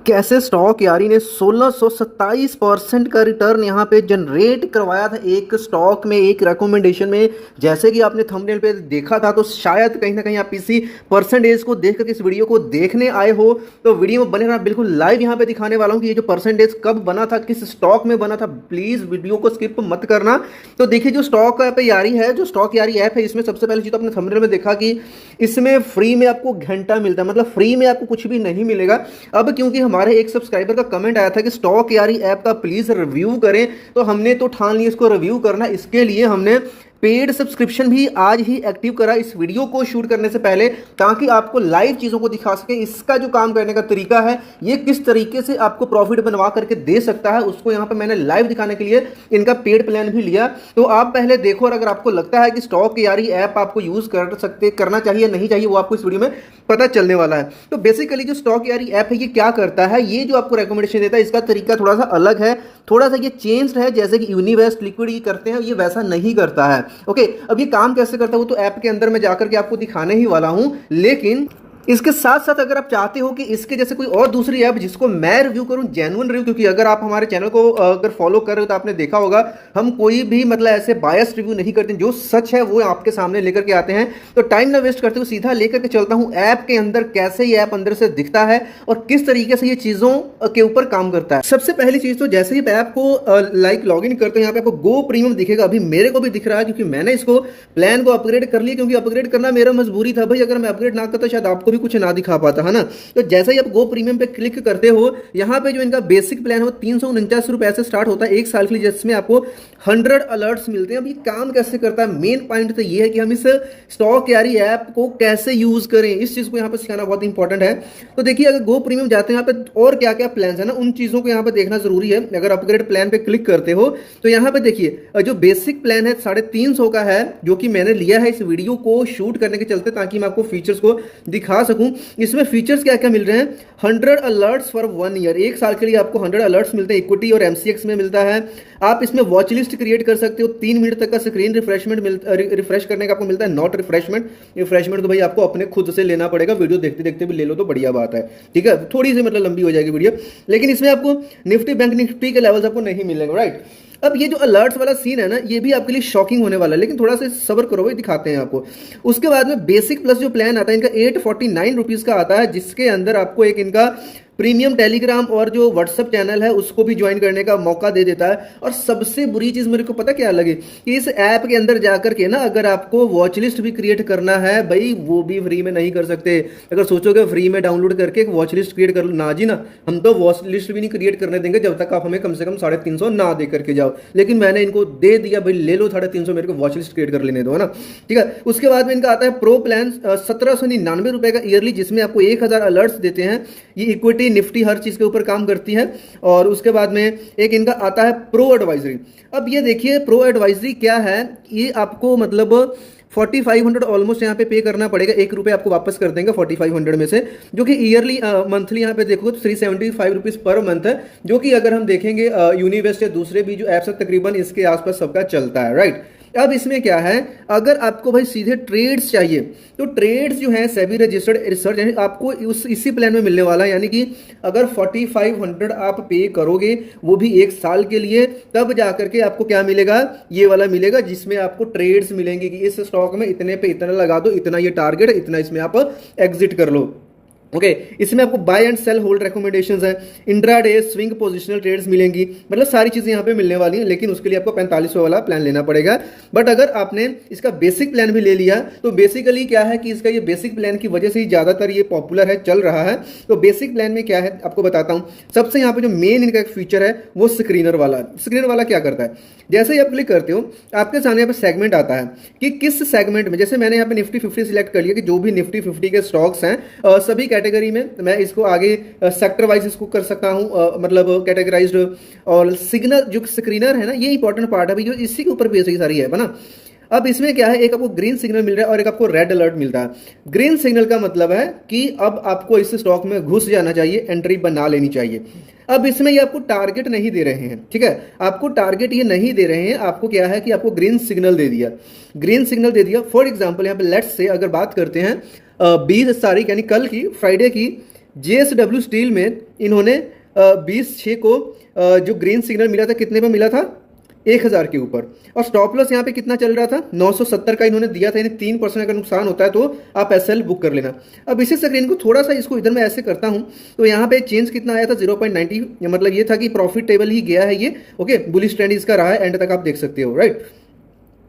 कैसे स्टॉक यारी ने 1627% का रिटर्न यहाँ पे जनरेट करवाया था एक स्टॉक में, एक रिकमेंडेशन में। जैसे कि आपने थंबनेल पे देखा था, तो शायद कहीं ना कहीं आप इसी परसेंटेज को देख करके इस वीडियो को देखने आए हो। तो वीडियो में बने रहना, बिल्कुल लाइव यहाँ पे दिखाने वाला हूँ कि ये जो परसेंटेज कब बना था, किस स्टॉक में बना था। प्लीज़ वीडियो को स्किप मत करना। तो देखिए, जो स्टॉक ऐप यारी है, जो स्टॉक यारी ऐप है, इसमें सबसे पहले चीज़ तो आपने थंबनेल में देखा कि इसमें फ्री में आपको घंटा मिलता है, मतलब फ्री में आपको कुछ भी नहीं मिलेगा। अब क्योंकि हमारे एक सब्सक्राइबर का कमेंट आया था कि स्टॉक यारी ऐप का प्लीज रिव्यू करें, तो हमने तो ठान लिया इसको रिव्यू करना। इसके लिए हमने पेड सब्सक्रिप्शन भी आज ही एक्टिव करा इस वीडियो को शूट करने से पहले, ताकि आपको लाइव चीज़ों को दिखा सके। इसका जो काम करने का तरीका है, ये किस तरीके से आपको प्रॉफिट बनवा करके दे सकता है, उसको यहाँ पे मैंने लाइव दिखाने के लिए इनका पेड प्लान भी लिया। तो आप पहले देखो, और अगर आपको लगता है कि स्टॉक यारी ऐप आपको यूज़ करना चाहिए नहीं चाहिए, वो आपको इस वीडियो में पता चलने वाला है। तो बेसिकली जो स्टॉक यारी ऐप है, ये क्या करता है, ये जो आपको रिकमेंडेशन देता है, इसका तरीका थोड़ा सा अलग है, थोड़ा सा ये चेंज है। जैसे कि यूनिवेस्ट लिक्विड ये करते हैं, ये वैसा नहीं करता है। ओके, अब ये काम कैसे करता है वो तो ऐप के अंदर मैं जाकर के आपको दिखाने ही वाला हूं। लेकिन इसके साथ साथ अगर आप चाहते हो कि इसके जैसे कोई और दूसरी ऐप जिसको मैं रिव्यू करूं, जेन्युइन रिव्यू, क्योंकि अगर आप हमारे चैनल को अगर फॉलो कर रहे हो तो आपने देखा होगा हम कोई भी मतलब ऐसे बायस रिव्यू नहीं करते, जो सच है वो आपके सामने लेकर के आते हैं। तो टाइम ना वेस्ट करते हुए सीधा लेकर के चलता हूं ऐप के अंदर, कैसे ये ऐप अंदर से दिखता है और किस तरीके से ये चीज़ों के ऊपर काम करता है। सबसे पहली चीज़ तो जैसे ही ऐप को लॉग इन करते हैं, यहाँ पे आपको गो प्रीमियम दिखेगा। अभी मेरे को भी दिख रहा है क्योंकि मैंने इसको प्लान को अपग्रेड कर लिया, क्योंकि अपग्रेड करना मेरा मजबूरी था भाई। अगर मैं अपग्रेड ना करता शायद आपको भी कुछ ना दिखा पाता है ना। तो जैसे ही आप गो प्रीमियम पे क्लिक करते हो, यहाँ पे जो इनका बेसिक प्लान है वो 349 रुपए से स्टार्ट होता है एक साल के लिए, जिसमें आपको 100 अलर्ट्स मिलते हैं। अब ये काम कैसे करता है, मेन पॉइंट तो ये है कि हम इस स्टॉक यारी ऐप को कैसे यूज करें, इस चीज को यहाँ पे सिखाना बहुत इंपॉर्टेंट है। तो देखिए, अगर गो प्रीमियम जाते हैं, यहाँ पे और क्या क्या प्लान है ना, उन चीजों को यहाँ पे देखना जरूरी है। अगर अपग्रेड प्लान पे क्लिक करते हो तो यहाँ पे देखिए, जो बेसिक प्लान है 350 का है, जो कि मैंने लिया है इस वीडियो को शूट करने के चलते, ताकि मैं आपको फीचर्स को दिखा सकूं। इसमें फीचर्स क्या क्या मिल रहे हैं, 100 अलर्ट्स फॉर 1 ईयर, एक साल के लिए आपको 100 अलर्ट्स मिलते हैं। इक्विटी और एमसीएक्स में मिलता है। आप इसमें वॉच लिस्ट क्रिएट कर सकते हो। 3 मिनट तक का स्क्रीन रिफ्रेश करने का आपको मिलता है, नॉट रिफ्रेशमेंट तो भाई आपको अपने खुद से लेना पड़ेगा, वीडियो देखते देखते भी ले लो तो बढ़िया बात है, ठीक है। थोड़ी सी मतलब लंबी हो जाएगी वीडियो, लेकिन इसमें आपको निफ्टी बैंक निफ्टी के लेवल्स आपको नहीं मिलेंगे, राइट। अब ये जो अलर्ट्स वाला सीन है ना, ये भी आपके लिए शॉकिंग होने वाला है, लेकिन थोड़ा सा सब्र करो भाई, दिखाते हैं आपको। उसके बाद में बेसिक प्लस जो प्लान आता है इनका 849 रुपीज़ का आता है, जिसके अंदर आपको एक इनका प्रीमियम टेलीग्राम और जो व्हाट्सएप चैनल है उसको भी ज्वाइन करने का मौका दे देता है। और सबसे बुरी चीज़ मेरे को पता क्या लगे, कि इस ऐप के अंदर जाकर के ना, अगर आपको वॉच लिस्ट भी क्रिएट करना है भाई, वो भी फ्री में नहीं कर सकते। अगर सोचोगे फ्री में डाउनलोड करके एक वॉच लिस्ट क्रिएट कर लो, ना जी ना, हम तो वॉच लिस्ट भी नहीं क्रिएट करने देंगे जब तक आप हमें कम से कम 350 ना दे करके जाओ। लेकिन मैंने इनको दे दिया भाई, ले लो 350, मेरे को वॉच लिस्ट क्रिएट कर लेने दो, है ना, ठीक है। उसके बाद में इनका आता है प्रो प्लान 1799 रुपए का ईयरली, जिसमें आपको 1000 अलर्ट्स देते हैं। ये इक्विटी निफ्टी हर चीज के ऊपर काम करती है। और उसके बाद में एक इनका आता है प्रो एडवाइजरी। अब ये देखिए, प्रो एडवाइजरी क्या है, ये आपको मतलब 4500 ऑलमोस्ट यहाँ पे पे करना पड़ेगा, 1 रुपये आपको वापस कर देंगे 4500 में से, जो कि ईयरली मंथली यहाँ पे देखो तो 375 रुपीज़ पर मंथ है, जो कि अगर हम देखेंगे यूनिवेस्ट या दूसरे भी जो ऐप्स है तकरीबन इसके आसपास सबका चलता है, राइट। अब इसमें क्या है, अगर आपको भाई सीधे ट्रेड्स चाहिए तो ट्रेड्स जो है सेबी रजिस्टर्ड रिसर्च यानी आपको इसी प्लान में मिलने वाला है। यानी कि अगर 4500 आप पे करोगे, वो भी एक साल के लिए, तब जाकर के आपको क्या मिलेगा, ये वाला मिलेगा, जिसमें आपको ट्रेड्स मिलेंगे कि इस स्टॉक में इतने पे इतना लगा दो, इतना ये टारगेट है, इतना इसमें आप एग्जिट कर लो। ओके, इसमें आपको buy and sell hold recommendations है, इंट्राडे स्विंग पोजिशनल ट्रेड्स मिलेंगी, मतलब सारी चीजें यहाँ पे मिलने वाली हैं। लेकिन उसके लिए आपको 4500 वाला प्लान लेना पड़ेगा। बट अगर आपने इसका बेसिक प्लान भी ले लिया तो बेसिकली क्या है कि इसका ये बेसिक प्लान की वजह से ही ज्यादातर ये पॉपुलर है, चल रहा है। तो बेसिक प्लान में क्या है आपको बताता हूँ। सबसे यहाँ पे जो मेन इनका एक फीचर है वो स्क्रीनर वाला। स्क्रीनर वाला क्या करता है, जैसे ही आप क्लिक करते हो आपके सामने यहाँ पे सेगमेंट आता है कि किस सेगमेंट में, जैसे मैंने यहाँ पे निफ्टी 50 सिलेक्ट कर लिया कि जो भी निफ्टी 50 के स्टॉक्स हैं सभी कैटेगरी में, मैं इसको आगे सेक्टर वाइज इसको कर सकता हूं, मतलब कैटेगराइज्ड। और सिग्नल जो स्क्रीनर है ना, ये इंपॉर्टेंट पार्ट है भाई, जो इसी के ऊर बेसिक सारी है ना। अब इसमें क्या है, एक आपको ग्रीन सिग्नल मिल रहा है और एक आपको रेड अलर्ट मिलता है। ग्रीन सिग्नल का मतलब है कि अब आपको इस स्टॉक में घुस जाना चाहिए, एंट्री बना लेनी चाहिए। अब इसमें ये आपको टारगेट नहीं दे रहे हैं, ठीक है, आपको टारगेट ये नहीं दे रहे हैं। आपको क्या है कि आपको ग्रीन सिग्नल दे दिया, ग्रीन सिग्नल दे दिया। फॉर एग्जांपल यहाँ पे लेट्स से अगर बात करते हैं 20 तारीख यानी कल की, फ्राइडे की JSW स्टील में इन्होंने 20/6 को जो ग्रीन सिग्नल मिला था कितने पे मिला था, 1000 के ऊपर। और स्टॉप लॉस यहाँ पे कितना चल रहा था, 970 का इन्होंने दिया था, यानी 3% अगर नुकसान होता है तो आप SL बुक कर लेना। अब इसी स्क्रीन को थोड़ा सा इसको इधर मैं ऐसे करता हूँ तो यहाँ पे चेंज कितना आया था 0.90, मतलब ये था कि प्रॉफिटेबल ही गया है ये। ओके, बुलिश ट्रेंड इसका रहा है, एंड तक आप देख सकते हो, राइट।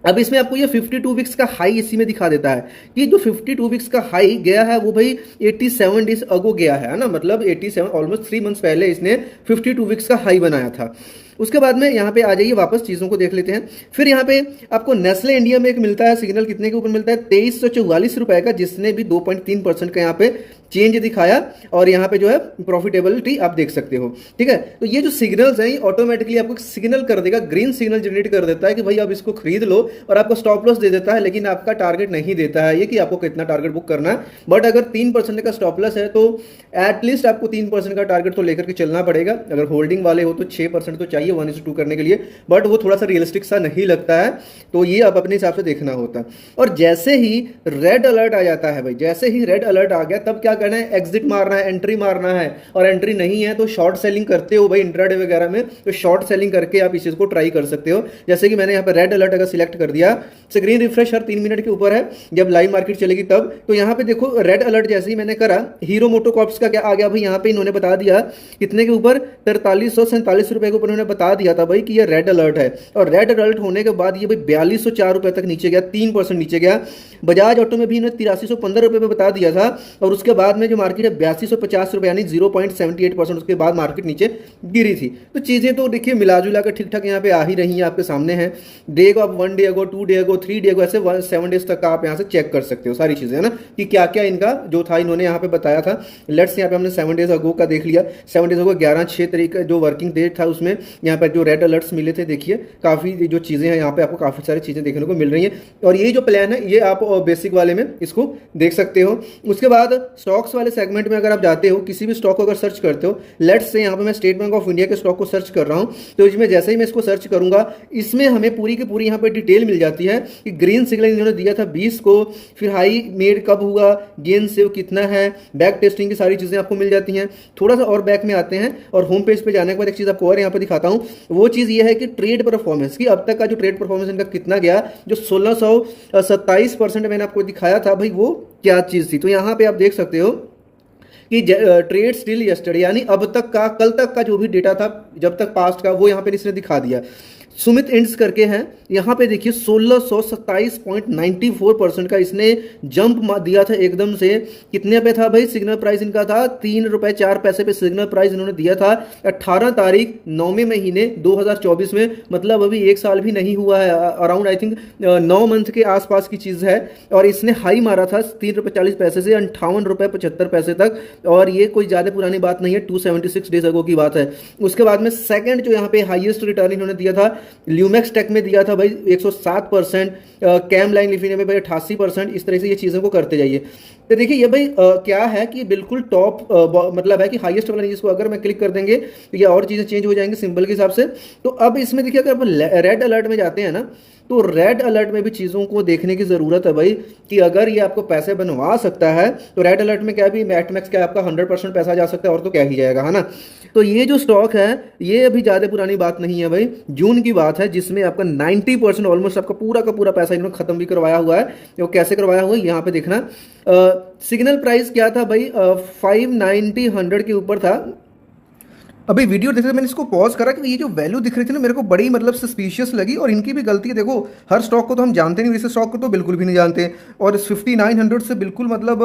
अब इसमें आपको ये 52 वीक्स का हाई इसी में दिखा देता है कि जो 52 वीक्स का हाई गया है वो भाई 87 डेज अगो गया है ना, मतलब 87 ऑलमोस्ट 3 मंथ्स पहले इसने 52 वीक्स का हाई बनाया था। उसके बाद में यहाँ पे आ जाइए, वापस चीज़ों को देख लेते हैं। फिर यहाँ पे आपको नेस्ले इंडिया में एक मिलता है सिग्नल, कितने के ऊपर मिलता है, 2344 रुपए का, जिसने भी 2.3% का यहाँ पे चेंज दिखाया, और यहाँ पे जो है प्रॉफिटेबिलिटी आप देख सकते हो, ठीक है। तो ये जो सिग्नल्स हैं ऑटोमेटिकली आपको सिग्नल कर देगा, ग्रीन सिग्नल जनरेट कर देता है कि भाई आप इसको खरीद लो, और आपको स्टॉप लॉस दे देता है, लेकिन आपका टारगेट नहीं देता है ये कि आपको कितना टारगेट बुक करना है। बट अगर 3% का स्टॉप लॉस है तो एटलीस्ट आपको 3% का टारगेट तो लेकर के चलना पड़ेगा। अगर होल्डिंग वाले हो तो 6% तो चाहिए 1:2 करने के लिए, बट वो थोड़ा सा रियलिस्टिक सा नहीं लगता है, तो ये आप अपने हिसाब से देखना होता है। और जैसे ही रेड अलर्ट आ जाता है भाई, जैसे ही रेड अलर्ट आ गया तब क्या करना है, एग्जिट मारना है, एंट्री मारना है। और एंट्री नहीं है तो शॉर्ट सेलिंग करते हो भाई इंट्राडे वगैरह में, तो शॉर्ट सेलिंग करके आप इस चीज को ट्राई कर सकते हो। जैसे कि मैंने यहाँ पे रेड अलर्ट अगर सिलेक्ट कर दिया, स्क्रीन रिफ्रेश हर 3 मिनट के ऊपर है, जब लाइव मार्केट चलेगी तब, तो यहाँ पे देखो रेड अलर्ट जैसे ही मैंने करा, हीरो मोटोकॉर्प्स का क्या आ गया भाई, यहाँ पे इन्होंने बता दिया कितने के ऊपर, 4347 रुपए के ऊपर इन्होंने बता दिया था भाई कि ये रेड अलर्ट है। और रेड अलर्ट होने के बाद ये भाई 4204 रुपए तक नीचे गया, 3% नीचे गया। बजाज ऑटो में भी इन्होंने 8315 रुपए पे बता दिया था, और उसके बाद में जो मार्केट है 8250 रुपए, यानी 0.78%, उसके बाद मार्केट नीचे गिरी थी। तो चीजें तो देखिए मिला जुला कर ठीक ठाक यहाँ पे आ ही रही है, आपके सामने है। डे को आप 1 डे अगो, 2 डे अगो, 3 डे अगो, ऐसे 7 डेज तक का आप यहाँ से चेक कर सकते हो सारी चीजें, है ना, कि क्या क्या इनका जो था इन्होंने यहाँ पे बताया था। लेट्स यहाँ पे हमने 7 डेज अगो का देख लिया, 7 डेज अगो 11/6 तारीख जो वर्किंग डे था उसमें यहाँ पर जो रेड अलर्ट्स मिले थे, देखिए काफी जो चीजें हैं यहाँ पे आपको काफी सारी चीजें देखने को मिल रही हैं। और ये जो प्लान है ये आप बेसिक वाले में इसको देख सकते हो। उसके बाद स्टॉक्स वाले सेगमेंट में अगर आप जाते हो, किसी भी स्टॉक को अगर सर्च करते हो, लेट्स से यहाँ पे मैं स्टेट बैंक ऑफ इंडिया के स्टॉक को सर्च कर रहा हूँ, तो इसमें जैसे ही मैं इसको सर्च करूंगा, इसमें हमें पूरी की पूरी यहाँ पे डिटेल मिल जाती है कि ग्रीन सिग्नल इन्होंने दिया था 20 को, फिर हाई मेड कब हुआ, गेन सेव कितना है, बैक टेस्टिंग की सारी चीजें आपको मिल जाती हैं। थोड़ा सा और बैक में आते हैं और होम पेज पे जाने के बाद एक चीज आपको और यहाँ पे दिखाता हूँ, वो चीज ये है कि ट्रेड परफॉर्मेंस की, अब तक का जो ट्रेड परफॉर्मेंस इनका कितना गया, जो 1627% मैंने आपको दिखाया था भाई, वो क्या चीज थी। तो यहाँ पे आप देख सकते हो कि ट्रेड स्टिल यस्टरडे, यानी अब तक का, कल तक का जो भी डेटा था, जब तक पास्ट का, वो यहाँ पे इसने दिखा दिया। सुमित इंड्स करके हैं, यहाँ पे देखिए 1627.94% का इसने जंप दिया था एकदम से। कितने पे था भाई सिग्नल प्राइस इनका था, 3 रुपए 4 पैसे पे सिग्नल प्राइस इन्होंने दिया था 18 तारीख 9वें महीने 2024 में, मतलब अभी 1 साल भी नहीं हुआ है, अराउंड आई थिंक 9 मंथ के आसपास की चीज़ है। और इसने हाई मारा था 3 रुपए 40 पैसे से 58 रुपए 75 पैसे तक, और ये कोई ज़्यादा पुरानी बात नहीं है, 276 डेज अगो की बात है। उसके बाद में सेकंड जो यहाँ पे हाईएस्ट रिटर्न इन्होंने दिया था, ल्यूमेक्स टेक में दिया था भाई 107%, कैम लाइन लिफिन में भाई 88%। इस तरह से ये चीज़ों को करते जाइए। तो देखिए ये भाई क्या है कि बिल्कुल टॉप मतलब है कि हाईएस्ट वाला, जिसको अगर मैं क्लिक कर देंगे तो ये और चीज़ें चेंज हो जाएंगी सिंबल के हिसाब से। तो अब इसमें देखिए अगर आप रेड अलर्ट में जाते हैं ना, तो रेड अलर्ट में भी चीज़ों को देखने की ज़रूरत है भाई, कि अगर ये आपको पैसे बनवा सकता है तो रेड अलर्ट में क्या भी मैक्स क्या आपका 100% पैसा जा सकता है, और तो क्या ही जाएगा, है ना। तो ये जो स्टॉक है ये अभी ज़्यादा पुरानी बात नहीं है भाई, जून की बात है, जिसमें आपका 90% ऑलमोस्ट आपका पूरा का पूरा पैसा इन्होंने खत्म भी करवाया हुआ है। वो कैसे करवाया हुआ है यहाँ पे देखना। सिग्नल प्राइस क्या था भाई, 590 100 के ऊपर था। अभी वीडियो देखते मैंने इसको पॉज करा कि ये जो वैल्यू दिख रही थी ना, मेरे को बड़ी मतलब सस्पिशियस लगी, और इनकी भी गलती है। देखो हर स्टॉक को तो हम जानते नहीं, वैसे स्टॉक को तो बिल्कुल भी नहीं जानते, और 5900 से बिल्कुल मतलब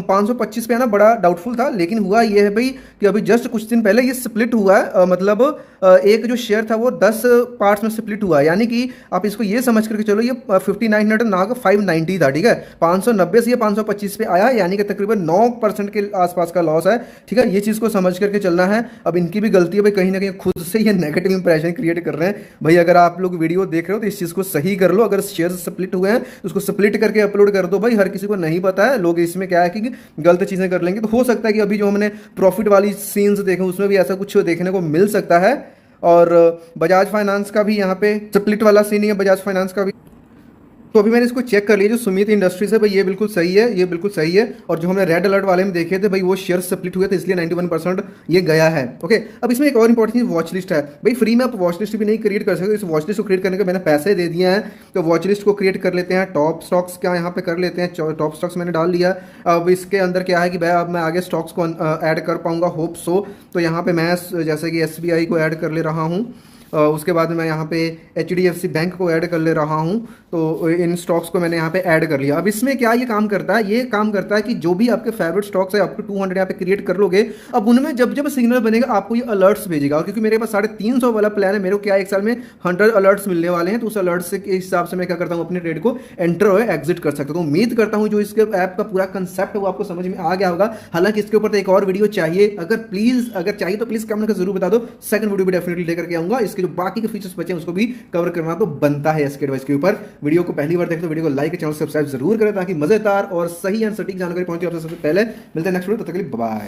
525 पे आना बड़ा डाउटफुल था। लेकिन हुआ ये है भाई कि अभी जस्ट कुछ दिन पहले ये स्प्लिट हुआ है, मतलब एक जो शेयर था वो 10 पार्ट्स में स्प्लिट हुआ है, यानी कि आप इसको ये समझ करके चलो ये 5900 ना 590 था, ठीक है, 590 से ये 525 पे आया, यानी कि तकरीबन 9% के आसपास का लॉस है, ठीक है। ये चीज़ को समझ करके चलना है। अब इनकी भी गलती है भाई, कहीं ना कहीं खुद से ये नेगेटिव इंप्रेशन क्रिएट कर रहे हैं भाई। अगर आप लोग वीडियो देख रहे हो तो इस चीज़ को सही कर लो, अगर शेयर स्प्लिट हुए हैं तो उसको स्प्लिट करके अपलोड कर दो भाई। हर किसी को नहीं पता है, लोग इसमें क्या है कि गलत चीज़ें कर लेंगे। तो हो सकता है कि अभी जो हमने प्रॉफिट वाली सीन्स देखे उसमें भी ऐसा कुछ देखने को मिल सकता है। और बजाज फाइनेंस का भी यहाँ पे स्प्लिट वाला सीन ही है, बजाज फाइनेंस का भी। तो अभी मैंने इसको चेक कर लिया, जो सुमित इंडस्ट्रीज है भाई ये बिल्कुल सही है, ये बिल्कुल सही है। और जो हमने रेड अलर्ट वाले में देखे थे भाई वो शेयर स्प्लिट हुए थे, इसलिए 91% ये गया है। ओके, अब इसमें एक और इंपॉर्टेंट चीज वॉच लिस्ट है भाई, फ्री में आप वॉच लिस्ट भी नहीं क्रिएट कर सकते। इस वॉच लिस्ट को क्रिएट करने के मैंने पैसे दे दिए हैं, तो वॉच लिस्ट को क्रिएट कर लेते हैं। टॉप स्टॉक्स क्या यहाँ पे कर लेते हैं, टॉप स्टॉक्स मैंने डाल लिया। अब इसके अंदर क्या है कि भाई अब मैं आगे स्टॉक्स को ऐड कर पाऊंगा, होप सो। तो यहाँ पे मैं जैसे कि SBI को ऐड कर ले रहा हूँ, उसके बाद मैं यहाँ पे HDFC बैंक को ऐड कर ले रहा हूँ। तो इन स्टॉक्स को मैंने यहाँ पे ऐड कर लिया। अब इसमें क्या ये काम करता है, ये काम करता है कि जो भी आपके फेवरेट स्टॉक्स है आपको 200 यहाँ पे क्रिएट कर लोगे, अब उनमें जब जब सिग्नल बनेगा आपको ये अलर्ट्स भेजेगा। और क्योंकि मेरे पास 350 वाला प्लान है, मेरे को क्या एक साल में 100 अलर्ट्स मिलने वाले हैं, तो उस अलर्ट से के हिसाब से मैं क्या करता हूँ अपने ट्रेड को एंटर और एग्जिट कर सकता हूँ। तो उम्मीद करता हूँ जो इसके ऐप का पूरा कंसेप्ट है वो आपको समझ में आ गया होगा। हालांकि इसके ऊपर तो एक और वीडियो चाहिए, अगर चाहिए तो प्लीज कमेंट करके जरूर बता दो, सेकंड वीडियो भी डेफिनेटली लेकर के आऊंगा। इसके जो बाकी के फीचर्स बचे उसको भी कवर करना तो बनता है एसके एडवाइस के ऊपर। वीडियो को पहली बार देखें तो वीडियो को लाइक, चैनल सब्सक्राइब जरूर करें ताकि मजेदार और सही एंड सटीक जानकारी पहुंचे आपसे सबसे पहले। मिलते हैं नेक्स्ट वीडियो, तब तक के लिए बाय।